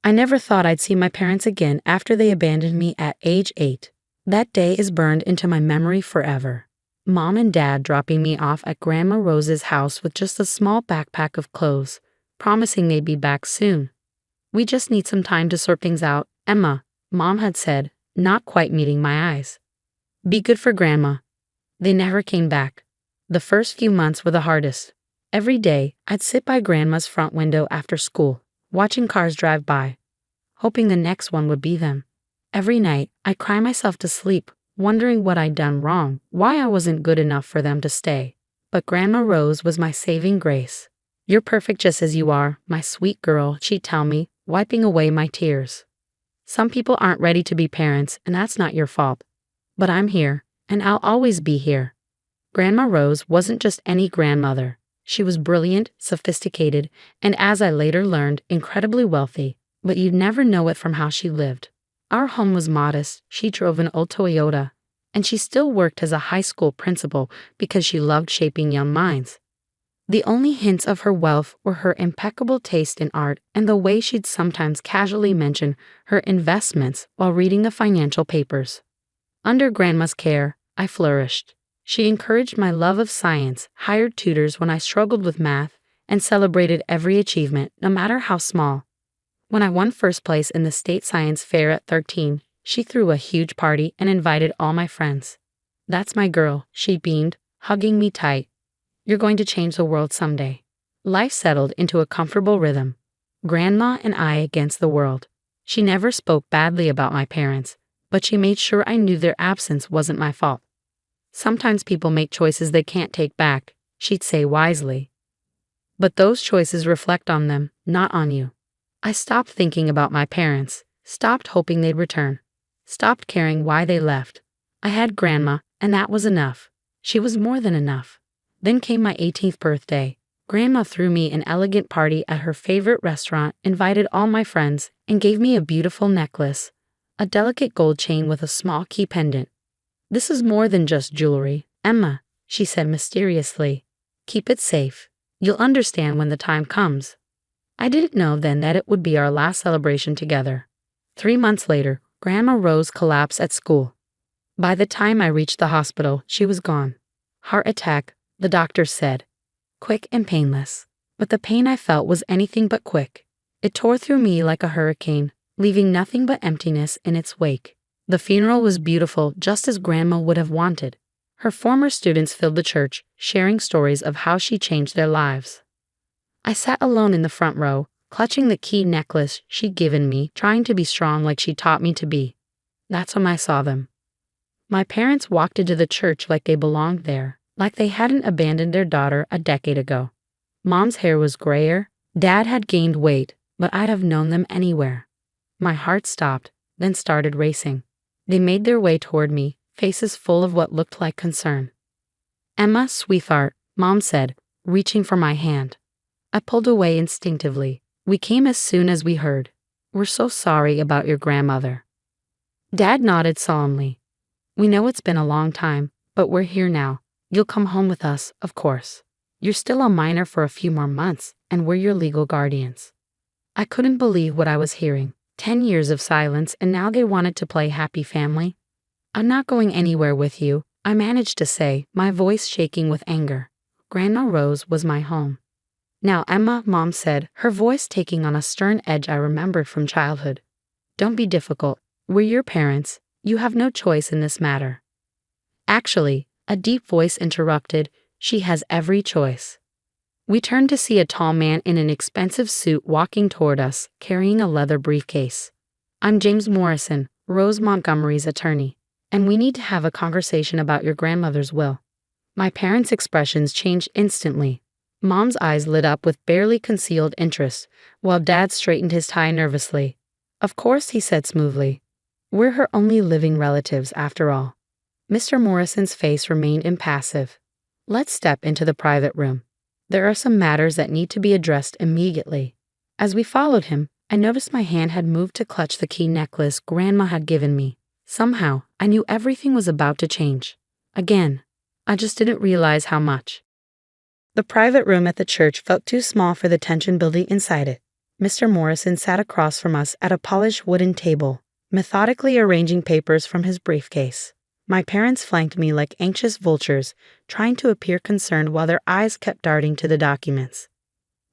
I never thought I'd see my parents again after they abandoned me at age 8. That day is burned into my memory forever. Mom and Dad dropping me off at Grandma Rose's house with just a small backpack of clothes, promising they'd be back soon. "We just need some time to sort things out, Emma," Mom had said, not quite meeting my eyes. "Be good for Grandma." They never came back. The first few months were the hardest. Every day, I'd sit by Grandma's front window after school, watching cars drive by, hoping the next one would be them. Every night, I'd cry myself to sleep, wondering what I'd done wrong, why I wasn't good enough for them to stay. But Grandma Rose was my saving grace. "You're perfect just as you are, my sweet girl," she'd tell me, wiping away my tears. "Some people aren't ready to be parents, and that's not your fault. But I'm here, and I'll always be here." Grandma Rose wasn't just any grandmother. She was brilliant, sophisticated, and as I later learned, incredibly wealthy, but you'd never know it from how she lived. Our home was modest. She drove an old Toyota, and she still worked as a high school principal because she loved shaping young minds. The only hints of her wealth were her impeccable taste in art and the way she'd sometimes casually mention her investments while reading the financial papers. Under Grandma's care, I flourished. She encouraged my love of science, hired tutors when I struggled with math, and celebrated every achievement, no matter how small. When I won first place in the state science fair at 13, she threw a huge party and invited all my friends. "That's my girl," she beamed, hugging me tight. "You're going to change the world someday." Life settled into a comfortable rhythm. Grandma and I against the world. She never spoke badly about my parents, but she made sure I knew their absence wasn't my fault. "Sometimes people make choices they can't take back," she'd say wisely. "But those choices reflect on them, not on you." I stopped thinking about my parents, stopped hoping they'd return, stopped caring why they left. I had Grandma, and that was enough. She was more than enough. Then came my 18th birthday. Grandma threw me an elegant party at her favorite restaurant, invited all my friends, and gave me a beautiful necklace, a delicate gold chain with a small key pendant. "This is more than just jewelry, Emma," she said mysteriously. "Keep it safe. You'll understand when the time comes." I didn't know then that it would be our last celebration together. 3 months later, Grandma Rose collapsed at school. By the time I reached the hospital, she was gone. Heart attack, the doctors said. Quick and painless. But the pain I felt was anything but quick. It tore through me like a hurricane, leaving nothing but emptiness in its wake. The funeral was beautiful, just as Grandma would have wanted. Her former students filled the church, sharing stories of how she changed their lives. I sat alone in the front row, clutching the key necklace she'd given me, trying to be strong like she taught me to be. That's when I saw them. My parents walked into the church like they belonged there, like they hadn't abandoned their daughter a decade ago. Mom's hair was grayer, Dad had gained weight, but I'd have known them anywhere. My heart stopped, then started racing. They made their way toward me, faces full of what looked like concern. "Emma, sweetheart," Mom said, reaching for my hand. I pulled away instinctively. "We came as soon as we heard. We're so sorry about your grandmother." Dad nodded solemnly. "We know it's been a long time, but we're here now. You'll come home with us, of course. You're still a minor for a few more months, and we're your legal guardians." I couldn't believe what I was hearing. 10 years of silence, and now they wanted to play happy family? "I'm not going anywhere with you," I managed to say, my voice shaking with anger. Grandma Rose was my home. "Now, Emma," Mom said, her voice taking on a stern edge I remembered from childhood. "Don't be difficult. We're your parents. You have no choice in this matter." Actually, a deep voice interrupted, "She has every choice." We turned to see a tall man in an expensive suit walking toward us, carrying a leather briefcase. "I'm James Morrison, Rose Montgomery's attorney, and we need to have a conversation about your grandmother's will." My parents' expressions changed instantly. Mom's eyes lit up with barely concealed interest, while Dad straightened his tie nervously. "Of course," he said smoothly. "We're her only living relatives, after all." Mr. Morrison's face remained impassive. "Let's step into the private room. There are some matters that need to be addressed immediately." As we followed him, I noticed my hand had moved to clutch the key necklace Grandma had given me. Somehow, I knew everything was about to change. Again. I just didn't realize how much. The private room at the church felt too small for the tension building inside it. Mr. Morrison sat across from us at a polished wooden table, methodically arranging papers from his briefcase. My parents flanked me like anxious vultures, trying to appear concerned while their eyes kept darting to the documents.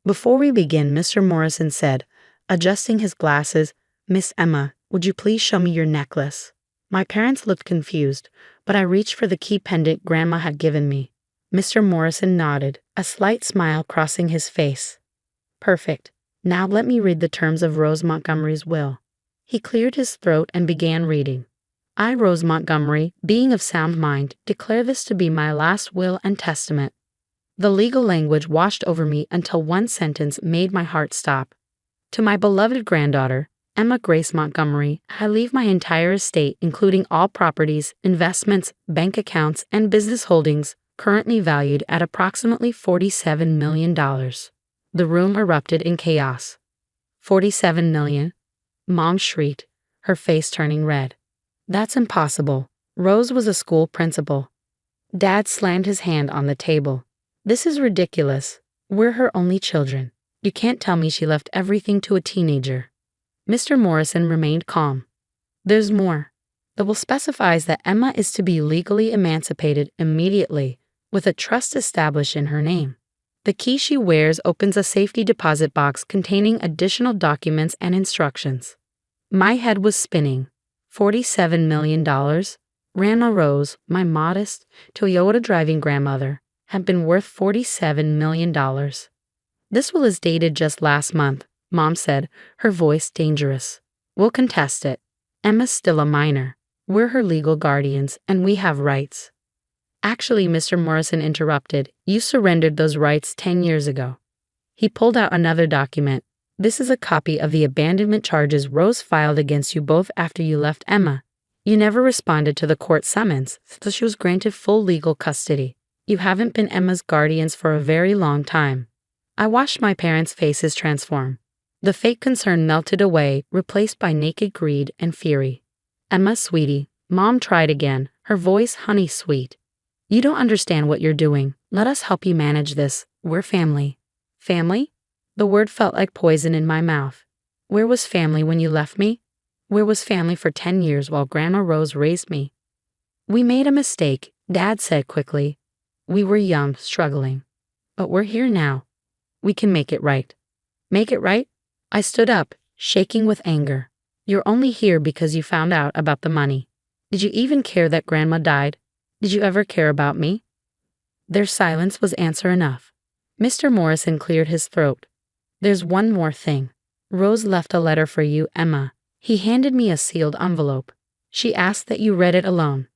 Before we begin, Mr. Morrison said, adjusting his glasses, "Miss Emma, would you please show me your necklace?" My parents looked confused, but I reached for the key pendant Grandma had given me. Mr. Morrison nodded, a slight smile crossing his face. "Perfect. Now let me read the terms of Rose Montgomery's will." He cleared his throat and began reading. "I, Rose Montgomery, being of sound mind, declare this to be my last will and testament." The legal language washed over me until one sentence made my heart stop. "To my beloved granddaughter, Emma Grace Montgomery, I leave my entire estate, including all properties, investments, bank accounts, and business holdings, currently valued at approximately $47 million. The room erupted in chaos. $47 million? Mom shrieked, her face turning red. "That's impossible." Rose was a school principal. Dad slammed his hand on the table. "This is ridiculous. We're her only children. You can't tell me she left everything to a teenager." Mr. Morrison remained calm. "There's more. The will specifies that Emma is to be legally emancipated immediately, with a trust established in her name. The key she wears opens a safety deposit box containing additional documents and instructions." My head was spinning. $47 million? Grandma Rose, my modest, Toyota-driving grandmother, had been worth $47 million. "This will is dated just last month," Mom said, her voice dangerous. "We'll contest it. Emma's still a minor. We're her legal guardians, and we have rights." "Actually," Mr. Morrison interrupted, "you surrendered those rights 10 years ago." He pulled out another document. "This is a copy of the abandonment charges Rose filed against you both after you left Emma. You never responded to the court summons, so she was granted full legal custody. You haven't been Emma's guardians for a very long time." I watched my parents' faces transform. The fake concern melted away, replaced by naked greed and fury. "Emma, sweetie," Mom tried again, her voice honey sweet. "You don't understand what you're doing. Let us help you manage this. We're family." "Family?" The word felt like poison in my mouth. "Where was family when you left me? Where was family for 10 years while Grandma Rose raised me?" "We made a mistake," Dad said quickly. "We were young, struggling. But we're here now. We can make it right." "Make it right?" I stood up, shaking with anger. "You're only here because you found out about the money. Did you even care that Grandma died? Did you ever care about me?" Their silence was answer enough. Mr. Morrison cleared his throat. "There's one more thing. Rose left a letter for you, Emma." He handed me a sealed envelope. "She asked that you read it alone."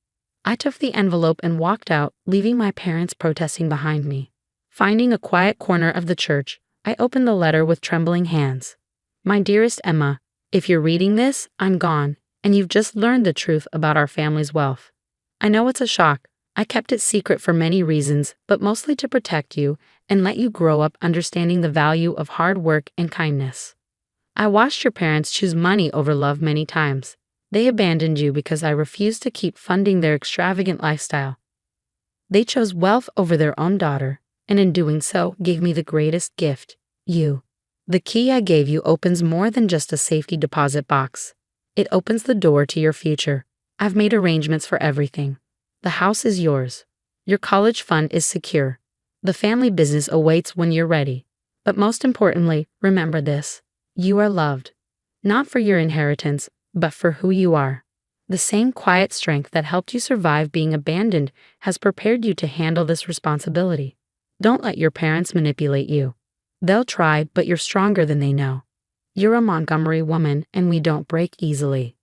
I took the envelope and walked out, leaving my parents protesting behind me. Finding a quiet corner of the church, I opened the letter with trembling hands. "My dearest Emma, if you're reading this, I'm gone, and you've just learned the truth about our family's wealth. I know it's a shock. I kept it secret for many reasons, but mostly to protect you and let you grow up understanding the value of hard work and kindness. I watched your parents choose money over love many times. They abandoned you because I refused to keep funding their extravagant lifestyle. They chose wealth over their own daughter, and in doing so gave me the greatest gift, you. The key I gave you opens more than just a safety deposit box. It opens the door to your future. I've made arrangements for everything. The house is yours. Your college fund is secure. The family business awaits when you're ready. But most importantly, remember this. You are loved. Not for your inheritance, but for who you are. The same quiet strength that helped you survive being abandoned has prepared you to handle this responsibility. Don't let your parents manipulate you. They'll try, but you're stronger than they know. You're a Montgomery woman, and we don't break easily.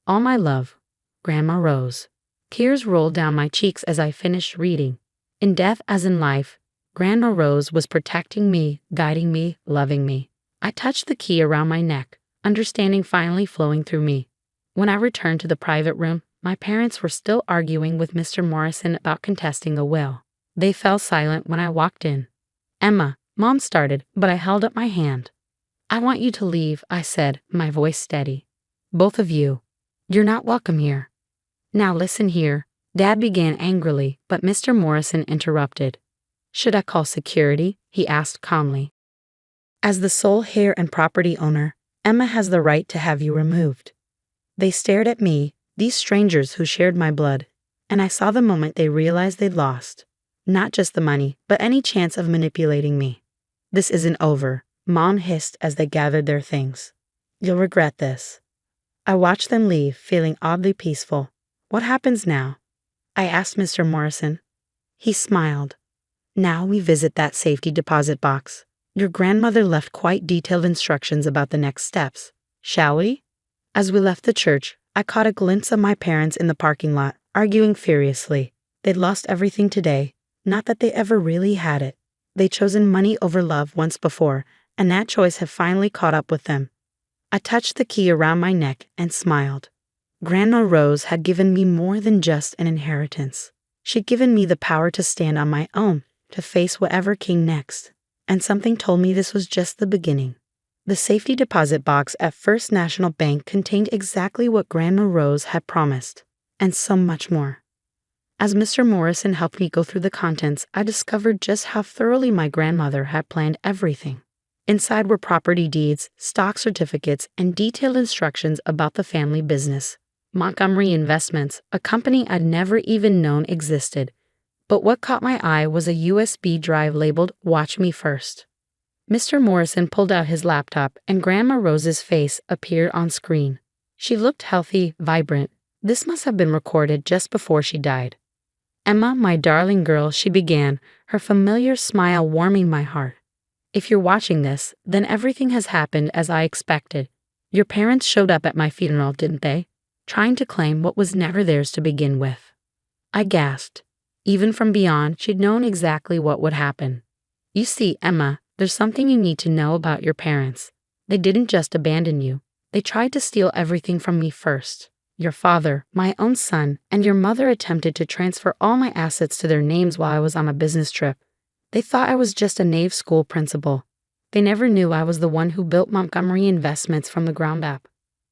All my love, Grandma Rose." Tears rolled down my cheeks as I finished reading. In death as in life, Grandma Rose was protecting me, guiding me, loving me. I touched the key around my neck, understanding finally flowing through me. When I returned to the private room, my parents were still arguing with Mr. Morrison about contesting the will. They fell silent when I walked in. "Emma," Mom started, but I held up my hand. "I want you to leave," I said, my voice steady. "Both of you. You're not welcome here." "Now listen here," Dad began angrily, but Mr. Morrison interrupted. "Should I call security?" he asked calmly. As the sole heir and property owner, Emma has the right to have you removed. They stared at me, these strangers who shared my blood, and I saw the moment they realized they'd lost. Not just the money, but any chance of manipulating me. This isn't over, Mom hissed as they gathered their things. You'll regret this. I watched them leave, feeling oddly peaceful. What happens now? I asked Mr. Morrison. He smiled. Now we visit that safety deposit box. Your grandmother left quite detailed instructions about the next steps. Shall we? As we left the church, I caught a glimpse of my parents in the parking lot, arguing furiously. They'd lost everything today. Not that they ever really had it. They'd chosen money over love once before, and that choice had finally caught up with them. I touched the key around my neck and smiled. Grandma Rose had given me more than just an inheritance. She'd given me the power to stand on my own, to face whatever came next. And something told me this was just the beginning. The safety deposit box at First National Bank contained exactly what Grandma Rose had promised, and so much more. As Mr. Morrison helped me go through the contents, I discovered just how thoroughly my grandmother had planned everything. Inside were property deeds, stock certificates, and detailed instructions about the family business. Montgomery Investments, a company I'd never even known existed. But what caught my eye was a USB drive labeled Watch Me First. Mr. Morrison pulled out his laptop and Grandma Rose's face appeared on screen. She looked healthy, vibrant. This must have been recorded just before she died. Emma, my darling girl, she began, her familiar smile warming my heart. If you're watching this, then everything has happened as I expected. Your parents showed up at my funeral, didn't they? Trying to claim what was never theirs to begin with. I gasped. Even from beyond, she'd known exactly what would happen. You see, Emma, there's something you need to know about your parents. They didn't just abandon you. They tried to steal everything from me first. Your father, my own son, and your mother attempted to transfer all my assets to their names while I was on a business trip. They thought I was just a naive school principal. They never knew I was the one who built Montgomery Investments from the ground up.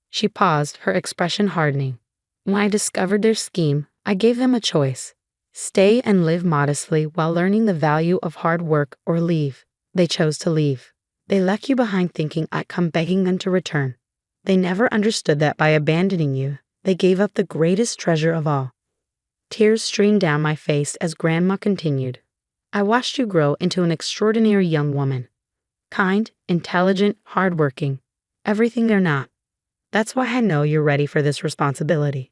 She paused, her expression hardening. When I discovered their scheme, I gave them a choice. Stay and live modestly while learning the value of hard work or leave. They chose to leave. They left you behind thinking I'd come begging them to return. They never understood that by abandoning you, they gave up the greatest treasure of all. Tears streamed down my face as Grandma continued. I watched you grow into an extraordinary young woman. Kind, intelligent, hardworking. Everything they're not. That's why I know you're ready for this responsibility.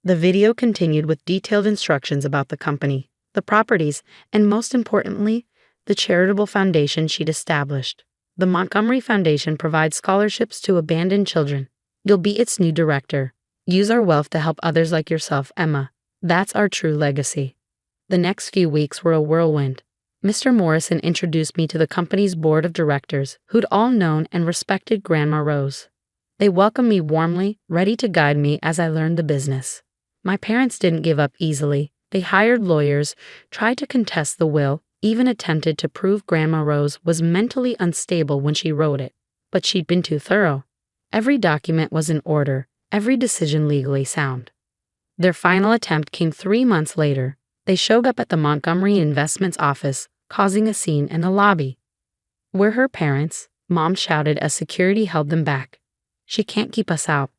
The video continued with detailed instructions about the company, the properties, and most importantly, the charitable foundation she'd established. The Montgomery Foundation provides scholarships to abandoned children. You'll be its new director. Use our wealth to help others like yourself, Emma. That's our true legacy. The next few weeks were a whirlwind. Mr. Morrison introduced me to the company's board of directors, who'd all known and respected Grandma Rose. They welcomed me warmly, ready to guide me as I learned the business. My parents didn't give up easily. They hired lawyers, tried to contest the will, even attempted to prove Grandma Rose was mentally unstable when she wrote it. But she'd been too thorough. Every document was in order, every decision legally sound. Their final attempt came 3 months later. They showed up at the Montgomery Investments office, causing a scene in the lobby. "We're her parents," Mom shouted as security held them back. "She can't keep us out."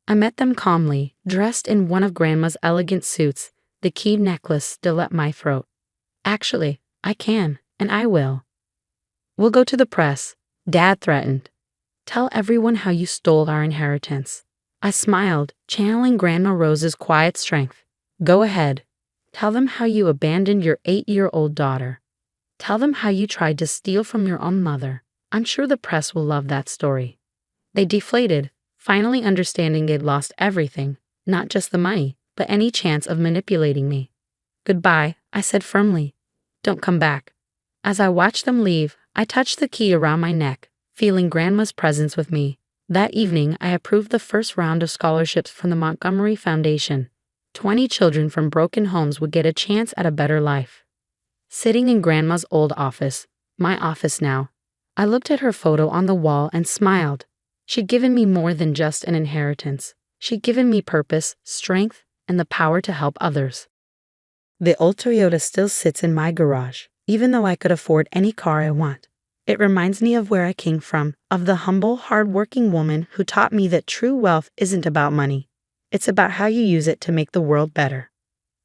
I met them calmly, dressed in one of Grandma's elegant suits, the key necklace still at my throat. "Actually, I can, and I will." "We'll go to the press," Dad threatened. "Tell everyone how you stole our inheritance." I smiled, channeling Grandma Rose's quiet strength. "Go ahead. Tell them how you abandoned your 8-year-old daughter. Tell them how you tried to steal from your own mother. I'm sure the press will love that story." They deflated, finally understanding they'd lost everything, not just the money, but any chance of manipulating me. "Goodbye," I said firmly. "Don't come back." As I watched them leave, I touched the key around my neck, feeling Grandma's presence with me. That evening, I approved the first round of scholarships from the Montgomery Foundation. 20 children from broken homes would get a chance at a better life. Sitting in Grandma's old office, my office now, I looked at her photo on the wall and smiled. She'd given me more than just an inheritance. She'd given me purpose, strength, and the power to help others. The old Toyota still sits in my garage, even though I could afford any car I want. It reminds me of where I came from, of the humble, hard-working woman who taught me that true wealth isn't about money. It's about how you use it to make the world better.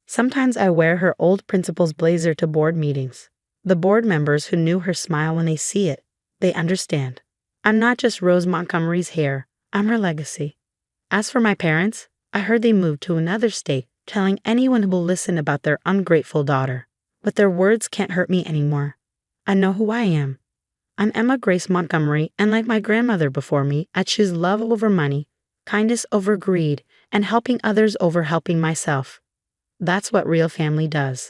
Sometimes I wear her old principal's blazer to board meetings. The board members who knew her smile when they see it. They understand. I'm not just Rose Montgomery's hair, I'm her legacy. As for my parents, I heard they moved to another state, telling anyone who will listen about their ungrateful daughter. But their words can't hurt me anymore. I know who I am. I'm Emma Grace Montgomery, and like my grandmother before me, I choose love over money, kindness over greed, and helping others over helping myself. That's what real family does.